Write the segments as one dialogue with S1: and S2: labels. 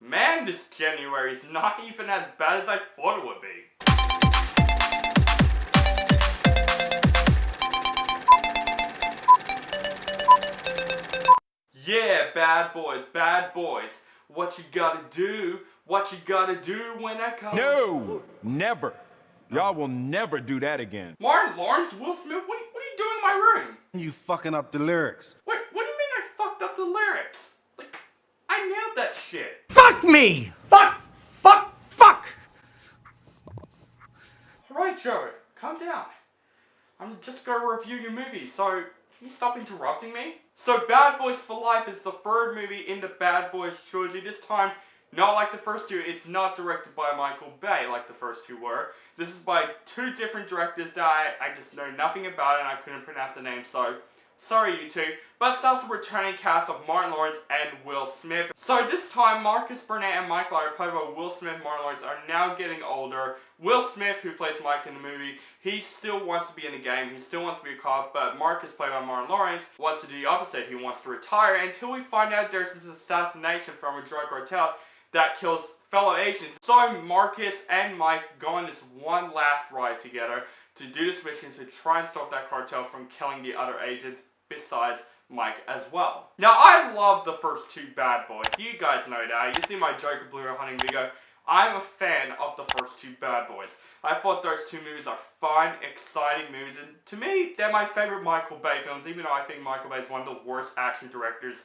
S1: Man, this January is not even as bad as I thought it would be. Yeah, bad boys. What you gotta do when I come.
S2: No, never. Y'all will never do that again.
S1: Martin Lawrence, Will Smith, what are you doing in my room?
S3: You fucking up the lyrics.
S1: Wait, what do you mean I fucked up the lyrics? Like, I nailed that shit.
S4: Fuck me! Fuck!
S1: Alright, Joe, calm down. I'm just gonna review your movie, so can you stop interrupting me? So Bad Boys for Life is the third movie in the Bad Boys trilogy. This time, not like the first two, it's not directed by Michael Bay like the first two were. This is by two different directors that I just know nothing about and I couldn't pronounce the name, so sorry you two. But it stars a returning cast of Martin Lawrence and Will Smith. So this time, Marcus Burnett and Mike Lowry, played by Will Smith and Martin Lawrence, are now getting older. Will Smith, who plays Mike in the movie, he still wants to be in the game, he still wants to be a cop, but Marcus, played by Martin Lawrence, wants to do the opposite. He wants to retire until we find out there's this assassination from a drug cartel that kills fellow agents. So Marcus and Mike go on this one last ride together to do this mission to try and stop that cartel from killing the other agents besides Mike as well. Now, I love the first two Bad Boys. You guys know that. You see my Joker Blu-ray hunting video. I'm a fan of the first two Bad Boys. I thought those two movies are fun, exciting movies, and to me, they're my favorite Michael Bay films, even though I think Michael Bay is one of the worst action directors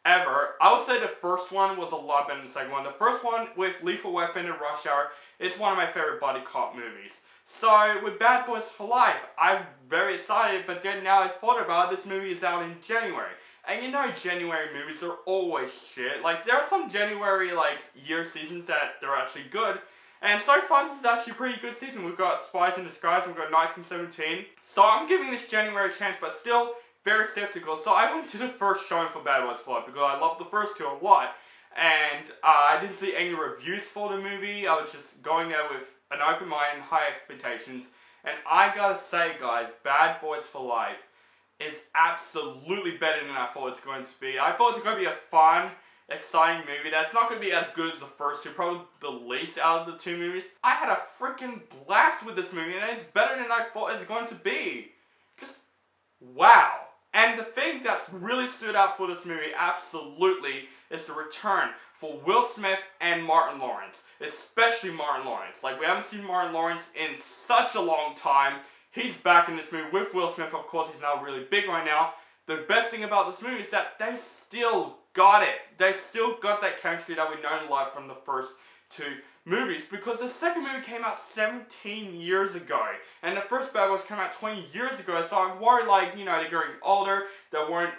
S1: ever. I would say the first one was a lot better than the second one. The first one with Lethal Weapon and Rush Hour, it's one of my favorite buddy cop movies. So with Bad Boys for Life, I'm very excited, but then now I thought about it, this movie is out in January. And you know January movies are always shit. Like, there are some January, year seasons that they're actually good. And so far, this is actually a pretty good season. We've got Spies in Disguise, we've got 1917. So I'm giving this January a chance, but still very skeptical. So I went to the first showing for Bad Boys for Life because I love the first two a lot. And I didn't see any reviews for the movie. I was just going there with an open mind and high expectations. And I gotta say, guys, Bad Boys for Life is absolutely better than I thought it's going to be. I thought it was going to be a fun, exciting movie that's not going to be as good as the first two, probably the least out of the two movies. I had a freaking blast with this movie, and it's better than I thought it was going to be. Just, wow. And the thing that's really stood out for this movie, absolutely, is the return for Will Smith and Martin Lawrence. Especially Martin Lawrence. Like, we haven't seen Martin Lawrence in such a long time. He's back in this movie with Will Smith. Of course, he's now really big right now. The best thing about this movie is that they still got it. They still got that chemistry that we know and love from the first two movies. Because the second movie came out 17 years ago. And the first Bad Boys came out 20 years ago. So I'm worried, they're getting older. They won't,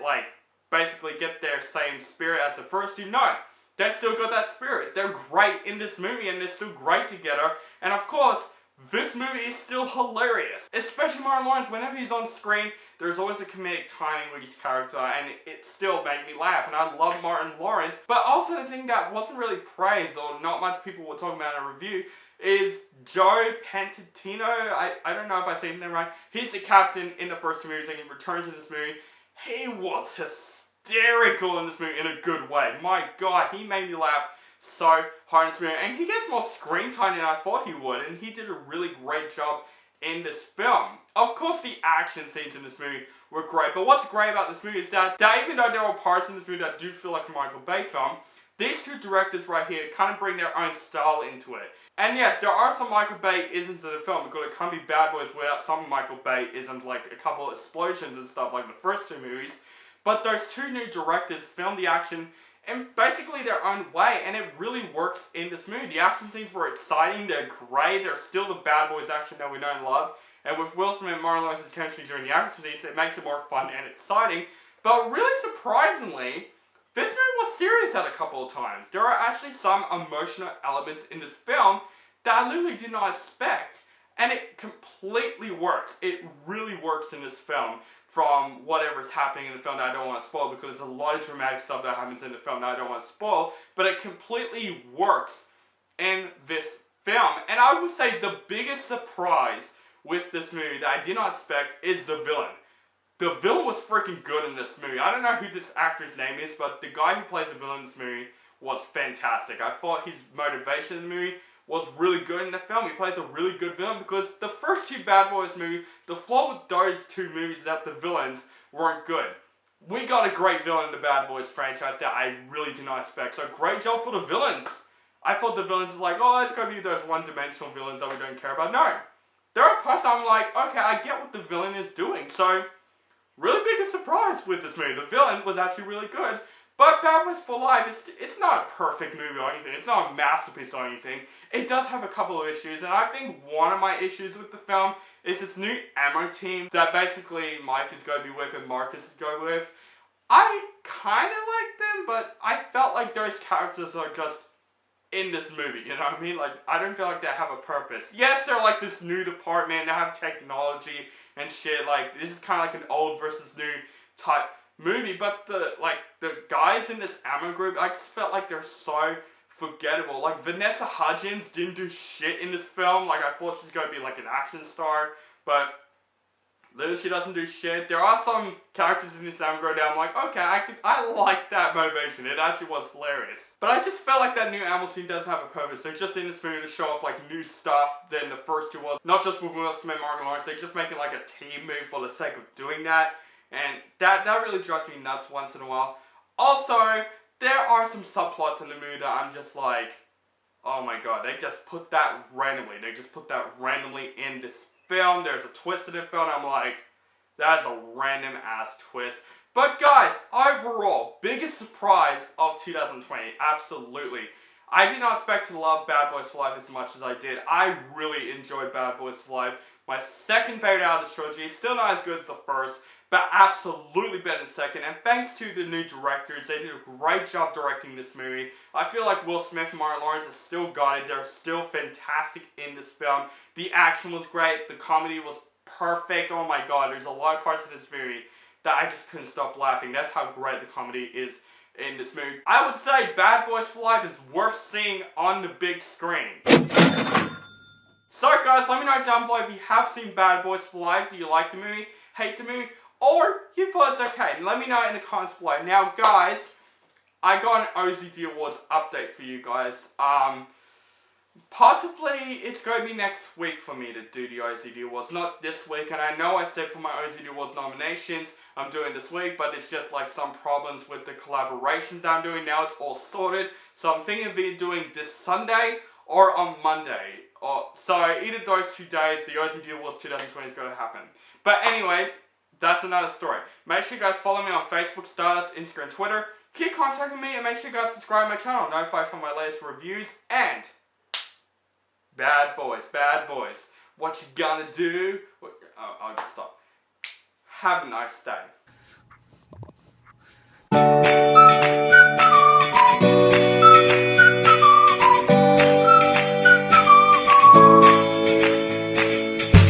S1: basically get their same spirit as the first two. No. They still got that spirit. They're great in this movie and they're still great together. And of course, this movie is still hilarious. Especially Martin Lawrence, whenever he's on screen, there's always a comedic timing with his character and it still made me laugh. And I love Martin Lawrence. But also the thing that wasn't really praised or not much people were talking about in a review is Joe Pantantino. I don't know if I say his name right. He's the captain in the first two movies and he returns in this movie. He was hysterical in this movie in a good way. My God, he made me laugh so hard in this movie. And he gets more screen time than I thought he would. And he did a really great job in this film. Of course, the action scenes in this movie were great. But what's great about this movie is that even though there are parts in this movie that do feel like a Michael Bay film, these two directors right here kind of bring their own style into it. And yes, there are some Michael Bay isms in the film because it can't be Bad Boys without some Michael Bay isms, like a couple of explosions and stuff like the first two movies. But those two new directors filmed the action in basically their own way, and it really works in this movie. The action scenes were exciting, they're great, they're still the Bad Boys action that we know and love. And with Will Smith and Martin Lawrence's chemistry during the action scenes, it makes it more fun and exciting. But really surprisingly, this movie was serious at a couple of times. There are actually some emotional elements in this film that I literally did not expect. And it completely works. It really works in this film from whatever's happening in the film that I don't want to spoil because there's a lot of dramatic stuff that happens in the film that I don't want to spoil. But it completely works in this film. And I would say the biggest surprise with this movie that I did not expect is the villain. The villain was freaking good in this movie. I don't know who this actor's name is, but the guy who plays the villain in this movie was fantastic. I thought his motivation in the movie was really good in the film. He plays a really good villain because the first two Bad Boys movies, the flaw with those two movies is that the villains weren't good. We got a great villain in the Bad Boys franchise that I really did not expect. So great job for the villains. I thought the villains was like, oh, it's gonna be those one-dimensional villains that we don't care about. No. There are parts I'm like, okay, I get what the villain is doing. So, really big a surprise with this movie. The villain was actually really good. But Bad Boys for Life, it's not a perfect movie or anything. It's not a masterpiece or anything. It does have a couple of issues. And I think one of my issues with the film is this new ammo team that basically Mike is going to be with and Marcus is going with. I kind of like them, but I felt like those characters are just in this movie, you know what I mean? Like, I don't feel like they have a purpose. Yes, they're like this new department, they have technology and shit, like, this is kind of like an old versus new type movie, but the guys in this ammo group, I just felt like they're so forgettable. Like, Vanessa Hudgens didn't do shit in this film. Like, I thought she's gonna be like an action star, but literally she doesn't do shit. There are some characters in this ammo group that I'm like, okay, I like that motivation. It actually was hilarious. But I just felt like that new ammo team doesn't have a purpose. They're just in this movie to show off like new stuff than the first two was. Not just with Will Smith and Martin Lawrence, they're just making like a team move for the sake of doing that. And that really drives me nuts once in a while. Also, there are some subplots in the movie that I'm just like, oh my god, they just put that randomly. They just put that randomly in this film. There's a twist in the film. I'm like, that's a random ass twist. But guys, overall, biggest surprise of 2020, absolutely. I did not expect to love Bad Boys for Life as much as I did. I really enjoyed Bad Boys for Life. My second favorite out of the trilogy. It's still not as good as the first, but absolutely better than second. And thanks to the new directors, they did a great job directing this movie. I feel like Will Smith and Martin Lawrence have still got it. They're still fantastic in this film. The action was great. The comedy was perfect. Oh my god, there's a lot of parts of this movie that I just couldn't stop laughing. That's how great the comedy is in this movie. I would say Bad Boys for Life is worth seeing on the big screen. So guys, let me know down below if you have seen Bad Boys for Life. Do you like the movie? Hate the movie? Or you thought it's okay? Let me know in the comments below. Now guys, I got an OZD Awards update for you guys. Possibly it's going to be next week for me to do the OZD Awards, not this week. And I know I said for my OZD Awards nominations, I'm doing this week, but it's just like some problems with the collaborations that I'm doing. Now it's all sorted. So I'm thinking of either doing this Sunday or on Monday. So either those 2 days, the OZD Awards 2020 is going to happen. But anyway, that's another story. Make sure you guys follow me on Facebook, Stardust, Instagram, Twitter. Keep contacting me and make sure you guys subscribe to my channel. Notify for my latest reviews. And Bad Boys, what you gonna do? I'll just stop. Have a nice day.